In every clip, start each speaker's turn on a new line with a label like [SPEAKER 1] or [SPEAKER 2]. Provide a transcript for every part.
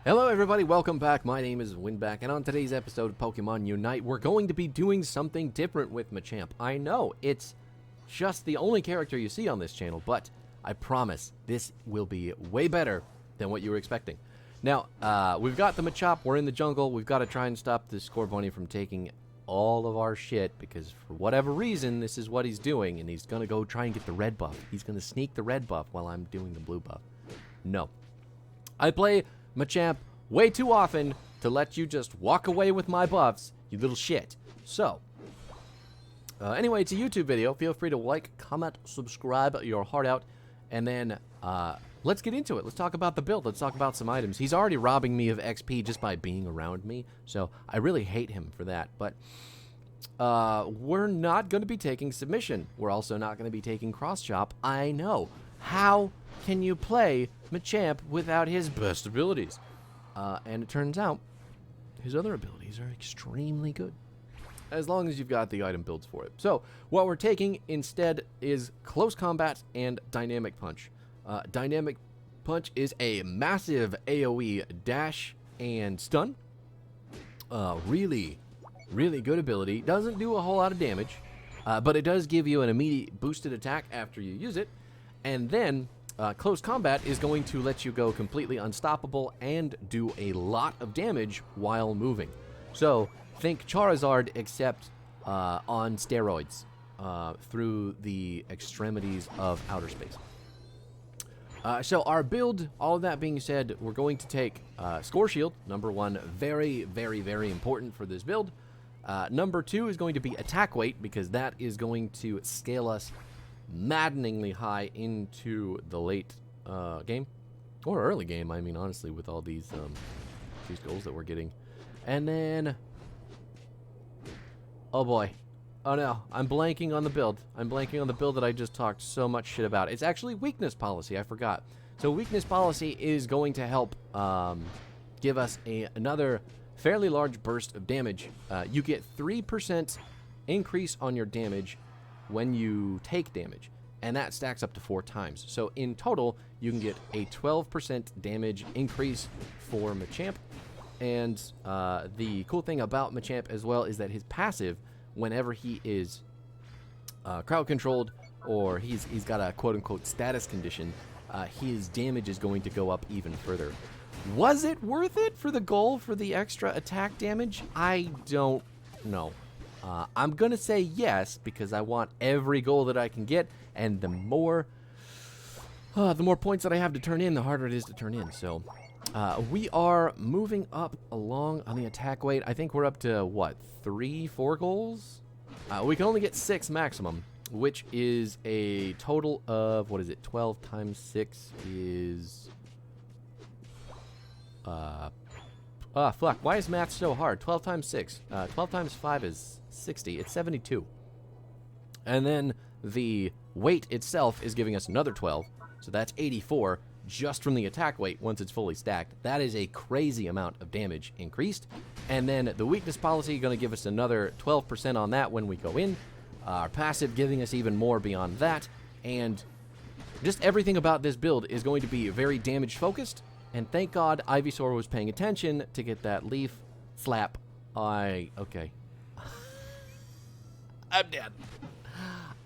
[SPEAKER 1] Hello everybody, welcome back. My name is Winback, and on today's episode of Pokemon Unite, we're going to be doing something different with Machamp. I know, it's just the only character you see on this channel, but I promise this will be way better than what you were expecting. Now, we've got the Machamp, we're in the jungle, we've got to try and stop the Scorbunny from taking all of our shit, because for whatever reason, this is what he's doing, and he's going to go try and get the red buff. He's going to sneak the red buff while I'm doing the blue buff. No. I play Machamp way too often to let you just walk away with my buffs, you little shit. So, anyway, it's a YouTube video. Feel free to like, comment, subscribe your heart out, and then let's get into it. Let's talk about the build. Let's talk about some items. He's already robbing me of XP just by being around me, so I really hate him for that. But we're not going to be taking submission. We're also not going to be taking cross chop. I know. How can you play Machamp without his best abilities? And it turns out his other abilities are extremely good, as long as you've got the item builds for it. So what we're taking instead is Close Combat and Dynamic Punch. Dynamic Punch is a massive AoE dash and stun. Really good ability. Doesn't do a whole lot of damage, but it does give you an immediate boosted attack after you use it. And then Close Combat is going to let you go completely unstoppable and do a lot of damage while moving. So think Charizard, except on steroids, through the extremities of outer space. So our build, all of that being said, we're going to take Score Shield, number one, very important for this build. Number two is going to be Attack Weight, because that is going to scale us maddeningly high into the late game, or early game, I mean, honestly, with all these goals that we're getting. And then, oh boy, oh no, I'm blanking on the build. I'm blanking on the build that I just talked so much shit about. It's actually Weakness Policy, I forgot. So Weakness Policy is going to help give us another fairly large burst of damage. You get 3% increase on your damage when you take damage, and that stacks up to 4 times. So in total, you can get a 12% damage increase for Machamp. And the cool thing about Machamp as well is that his passive, whenever he is crowd controlled, or he's got a quote-unquote status condition, his damage is going to go up even further. Was it worth it for the goal for the extra attack damage? I don't know. I'm going to say yes, because I want every goal that I can get, and the more points that I have to turn in, the harder it is to turn in. So we are moving up along on the attack weight. I think we're up to, what, 3-4 goals? We can only get 6 maximum, which is a total of, what is it, 12 times 6 is... fuck, why is math so hard? 12 times 6. 12 times 5 is 60. It's 72. And then the weight itself is giving us another 12. So that's 84 just from the attack weight once it's fully stacked. That is a crazy amount of damage increased. And then the Weakness Policy is going to give us another 12% on that when we go in. Our passive giving us even more beyond that. And just everything about this build is going to be very damage focused. And thank God Ivysaur was paying attention to get that leaf slap. Okay. I'm dead.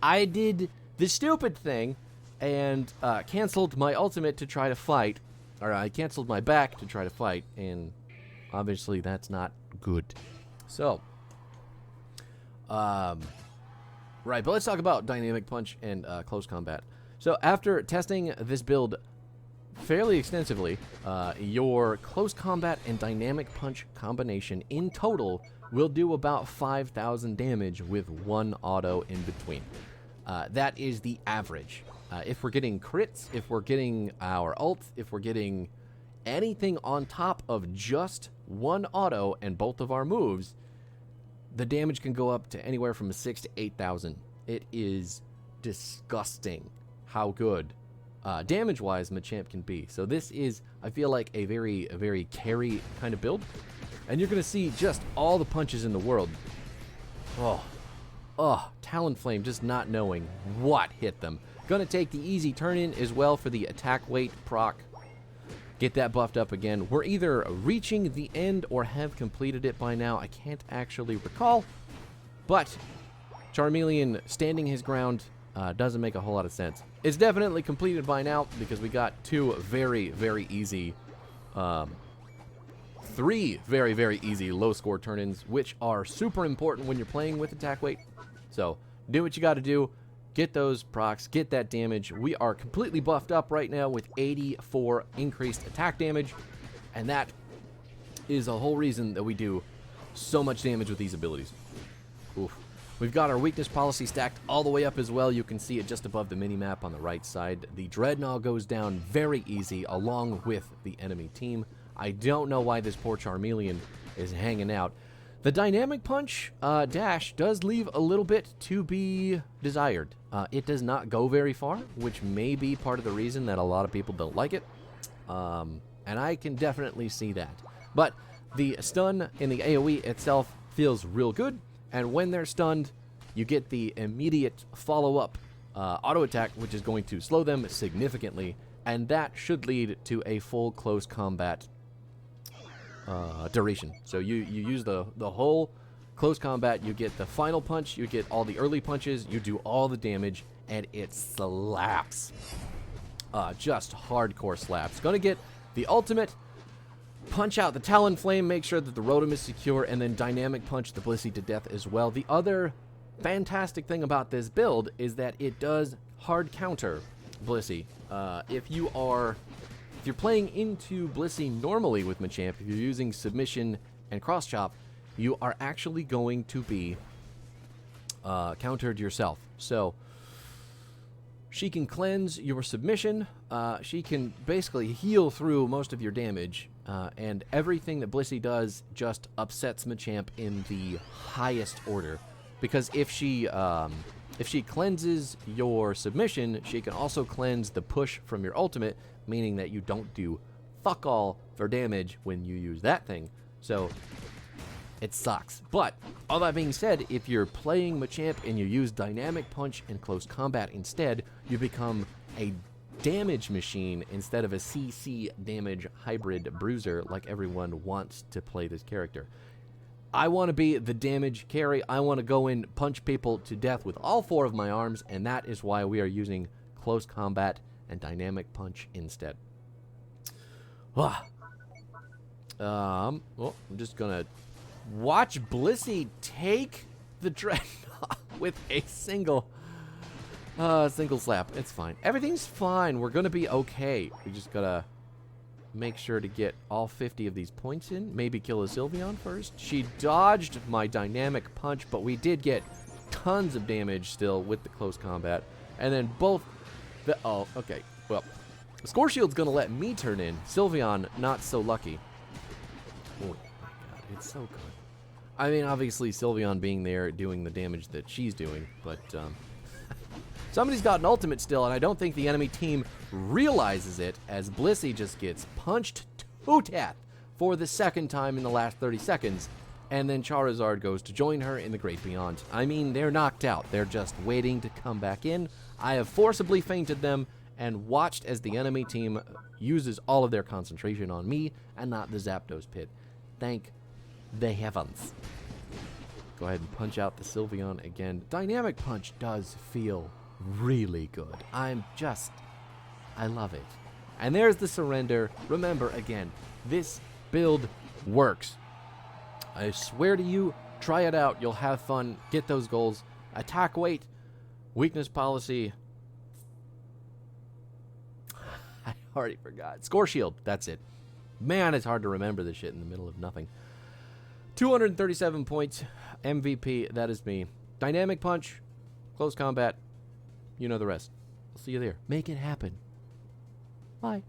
[SPEAKER 1] I did the stupid thing and canceled my ultimate to try to fight. Or I canceled my back to try to fight, and obviously that's not good. So, right, but let's talk about Dynamic Punch and Close Combat. So after testing this build fairly extensively, your Close Combat and Dynamic Punch combination in total will do about 5,000 damage with 1 auto in between. That is the average. If we're getting crits, if we're getting our ult, if we're getting anything on top of just 1 auto and both of our moves, the damage can go up to anywhere from 6,000 to 8,000. It is disgusting how good damage-wise Machamp can be. So this is, I feel like, a very carry kind of build. And you're going to see just all the punches in the world. Talonflame, just not knowing what hit them. Going to take the easy turn in as well for the attack weight proc. get that buffed up again. We're either reaching the end or have completed it by now. I can't actually recall, but Charmeleon standing his ground doesn't make a whole lot of sense. It's definitely completed by now because we got two very, very easy, three very, very easy low-score turn-ins, which are super important when you're playing with attack weight. So do what you got to do. Get those procs, get that damage. We are completely buffed up right now with 84 increased attack damage, and that is the whole reason that we do so much damage with these abilities. Oof. We've got our weakness policy stacked all the way up as well. You can see it just above the mini-map on the right side. The Dreadnought goes down very easy along with the enemy team. I don't know why this poor Charmeleon is hanging out. The Dynamic Punch dash does leave a little bit to be desired. It does not go very far, which may be part of the reason that a lot of people don't like it. And I can definitely see that. But the stun in the AoE itself feels real good. And when they're stunned, you get the immediate follow-up auto attack, which is going to slow them significantly. And that should lead to a full close combat duration. So you use the whole close combat, you get the final punch, you get all the early punches, you do all the damage, and it slaps. Just hardcore slaps. Gonna get the ultimate, punch out the Talonflame, make sure that the Rotom is secure, and then Dynamic Punch the Blissey to death as well. The other fantastic thing about this build is that it does hard counter Blissey. If you're playing into Blissey normally with Machamp, if you're using Submission and Cross Chop, you are actually going to be countered yourself. So she can cleanse your Submission, she can basically heal through most of your damage, and everything that Blissey does just upsets Machamp in the highest order. Because if she cleanses your Submission, she can also cleanse the push from your ultimate, meaning that you don't do fuck all for damage when you use that thing. So it sucks. But all that being said, if you're playing Machamp and you use Dynamic Punch and Close Combat instead, you become a damage machine instead of a CC damage hybrid bruiser like everyone wants to play this character. I want to be the damage carry. I want to go in, punch people to death with all four of my arms, and that is why we are using Close Combat and Dynamic Punch instead. Well, I'm just gonna watch Blissey take the Dreadnought with a single slap. It's fine. Everything's fine. We're gonna be okay. We just gotta make sure to get all 50 of these points in. Maybe kill a Sylveon first. She dodged my Dynamic Punch, but we did get tons of damage still with the Close Combat. And then both oh, okay. Well, Score Shield's gonna let me turn in. Sylveon, not so lucky. Oh my god, it's so good. I mean, obviously, Sylveon being there doing the damage that she's doing, but somebody's got an ultimate still, and I don't think the enemy team realizes it, as Blissey just gets punched to death for the second time in the last 30 seconds, and then Charizard goes to join her in the Great Beyond. I mean, they're knocked out. They're just waiting to come back in. I have forcibly feinted them and watched as the enemy team uses all of their concentration on me and not the Zapdos pit. Thank the heavens. Go ahead and punch out the Sylveon again. Dynamic Punch does feel really good. I love it. And there's the surrender. Remember, again, this build works. I swear to you, try it out. You'll have fun. Get those goals. Attack weight, weakness policy. I already forgot. Score Shield. That's it. Man, it's hard to remember this shit in the middle of nothing. 237 points. MVP. That is me. Dynamic Punch. Close Combat. You know the rest. I'll see you there. Make it happen. Bye.